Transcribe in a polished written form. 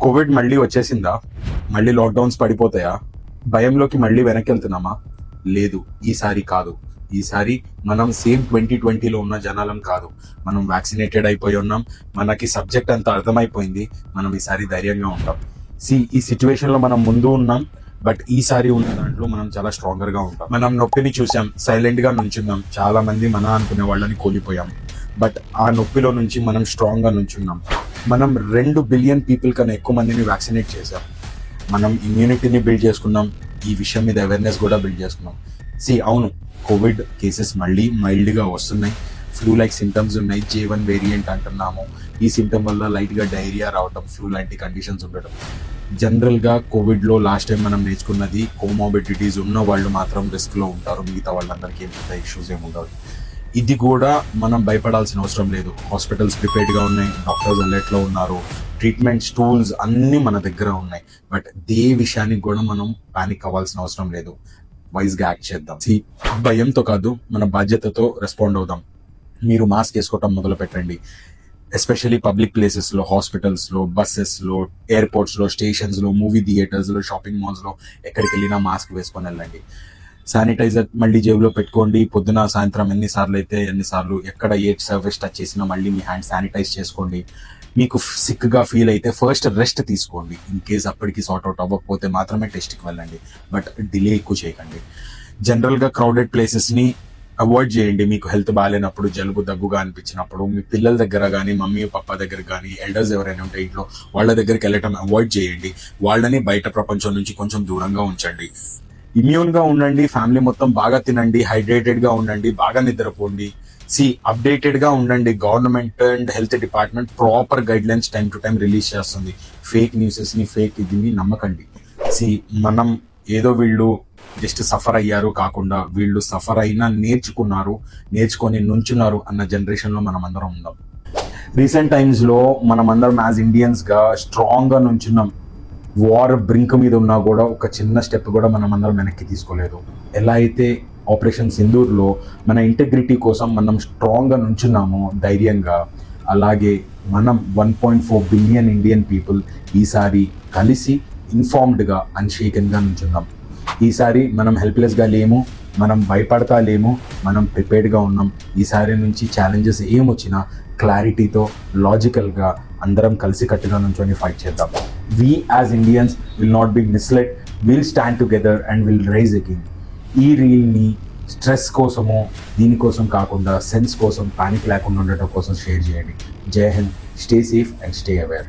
Covid మళ్ళీ వచ్చేసిందా? మళ్ళీ లాక్డౌన్స్ పడిపోతాయా? భయంలోకి మళ్ళీ వెనక్కి వెళ్తున్నామా? లేదు, ఈసారి కాదు. ఈసారి మనం సేమ్ 2020లో ఉన్న జనాలం కాదు. మనం వ్యాక్సినేటెడ్ అయిపోయి ఉన్నాం. మనకి సబ్జెక్ట్ అంతా అర్థమైపోయింది. మనం ఈసారి ధైర్యంగా ఉంటాం. ఈ సిచ్యువేషన్ లో మనం ముందు ఉన్నాం, బట్ ఈసారి ఉన్న దాంట్లో మనం చాలా స్ట్రాంగర్ గా ఉంటాం. మనం నొప్పిని చూసాం, సైలెంట్ గా నుంచున్నాం. చాలా మంది మన అనుకునే వాళ్ళని కోల్పోయాం, బట్ ఆ నొప్పిలో నుంచి మనం స్ట్రాంగ్ గా నుంచున్నాం. మనం 2 బిలియన్ పీపుల్ కన్నా ఎక్కువ మందిని వ్యాక్సినేట్ చేసాం. మనం ఇమ్యూనిటీని బిల్డ్ చేసుకున్నాం. ఈ విషయం మీద అవేర్నెస్ కూడా బిల్డ్ చేసుకున్నాం. అవును, కోవిడ్ కేసెస్ మళ్ళీ మైల్డ్ గా వస్తున్నాయి. ఫ్లూ లైక్ సింటమ్స్ ఉన్నాయి. J1 వేరియంట్ అంటున్నాము. ఈ సింటమ్ వల్ల లైట్ గా డైరియా రావటం, ఫ్లూ లాంటి కండిషన్స్ ఉండటం. జనరల్ గా కోవిడ్ లో లాస్ట్ టైం మనం నేర్చుకున్నది, కోమార్బిడిటీస్ ఉన్న వాళ్ళు మాత్రం రిస్క్ లో ఉంటారు. మిగతా వాళ్ళందరికీ ఏం పెద్ద ఇష్యూస్ ఏమి ఉండవు. ఇది కూడా మనం భయపడాల్సిన అవసరం లేదు. హాస్పిటల్స్ ప్రిపేర్డ్ గా ఉన్నాయి, డాక్టర్స్ అలర్ట్ లో ఉన్నారు, ట్రీట్మెంట్ టూల్స్ అన్ని మన దగ్గర ఉన్నాయి. బట్ ఏ విషయానికి కూడా మనం పానిక్ అవ్వాల్సిన అవసరం లేదు. వైజ్ గా యాక్ట్ చేద్దాం. భయంతో కాదు, మన బాధ్యతతో రెస్పాండ్ అవుదాం. మీరు మాస్క్ వేసుకోవటం మొదలు పెట్టండి. ఎస్పెషల్లీ పబ్లిక్ ప్లేసెస్ లో, హాస్పిటల్స్ లో, బస్సెస్ లో, ఎయిర్పోర్ట్స్ లో, స్టేషన్స్ లో, మూవీ థియేటర్స్ లో, షాపింగ్ మాల్స్ లో, ఎక్కడికి వెళ్ళినా మాస్క్ వేసుకొని వెళ్ళండి. శానిటైజర్ మళ్ళీ జేబులో పెట్టుకోండి. పొద్దున సాయంత్రం ఎన్నిసార్లు ఎక్కడ ఏ సర్వీస్ టచ్ చేసినా మళ్ళీ మీ హ్యాండ్ శానిటైజ్ చేసుకోండి. మీకు సిక్ గా ఫీల్ అయితే ఫస్ట్ రెస్ట్ తీసుకోండి. ఇన్ కేస్ అప్పటికి సార్ట్ అవుట్ అవ్వకపోతే మాత్రమే టెస్ట్కి వెళ్ళండి, బట్ డిలే ఎక్కువ చేయకండి. జనరల్ గా క్రౌడెడ్ ప్లేసెస్ ని అవాయిడ్ చేయండి. మీకు హెల్త్ బాగాలేనప్పుడు, జలుబు దగ్గుగా అనిపించినప్పుడు, మీ పిల్లల దగ్గర కానీ, మమ్మీ పప్పా దగ్గర కానీ, ఎల్డర్స్ ఎవరైనా ఉంటే ఇంట్లో వాళ్ళ దగ్గరికి వెళ్ళటం అవాయిడ్ చేయండి. వాళ్ళని బయట ప్రపంచం నుంచి కొంచెం దూరంగా ఉంచండి. ఇమ్యూన్ గా ఉండండి. ఫ్యామిలీ మొత్తం బాగా తినండి, హైడ్రేటెడ్ గా ఉండండి, బాగా నిద్రపోండి. అప్డేటెడ్ గా ఉండండి. Government and health department proper guide lines time to time release చేస్తుంది. ఫేక్ న్యూసెస్ ని, ఫేక్ ఇదిని నమ్మకండి. మనం ఏదో వీళ్ళు జస్ట్ సఫర్ అయ్యారు కాకుండా, వీళ్ళు సఫర్ అయినా నేర్చుకొని నుంచున్నారు అన్న జనరేషన్ లో మనం అందరం ఉన్నాం. రీసెంట్ టైమ్స్ లో మనం అందరం యాజ్ ఇండియన్స్ గా స్ట్రాంగ్ గా నుంచున్నాం. వార్ బ్రింక్ మీద ఉన్నా కూడా ఒక చిన్న స్టెప్ కూడా మనం అందరం వెనక్కి తీసుకోలేదు. ఎలా అయితే ఆపరేషన్ సింధూర్లో మన ఇంటెగ్రిటీ కోసం మనం స్ట్రాంగ్గా నుంచున్నామో ధైర్యంగా, అలాగే మనం 1.4 బిలియన్ ఇండియన్ పీపుల్ ఈసారి కలిసి ఇన్ఫార్మ్డ్గా, అన్షేకెన్గా నుంచున్నాం. ఈసారి మనం హెల్ప్లెస్గా లేము, మనం భయపడతా లేము, మనం ప్రిపేర్డ్గా ఉన్నాం. ఈసారి నుంచి ఛాలెంజెస్ ఏమొచ్చినా క్లారిటీతో, లాజికల్గా అందరం కలిసికట్టుగా నుంచొని ఫైట్ చేద్దాం. We as Indians will not be misled. We'll stand together and we'll rise again. ఈ రీల్ని స్ట్రెస్ కోసమో దీనికోసం కాకుండా సెన్స్ కోసం, పానిక్ లేకుండా ఉండటం కోసం షేర్ చేయండి. జై Hind. Stay safe and stay aware.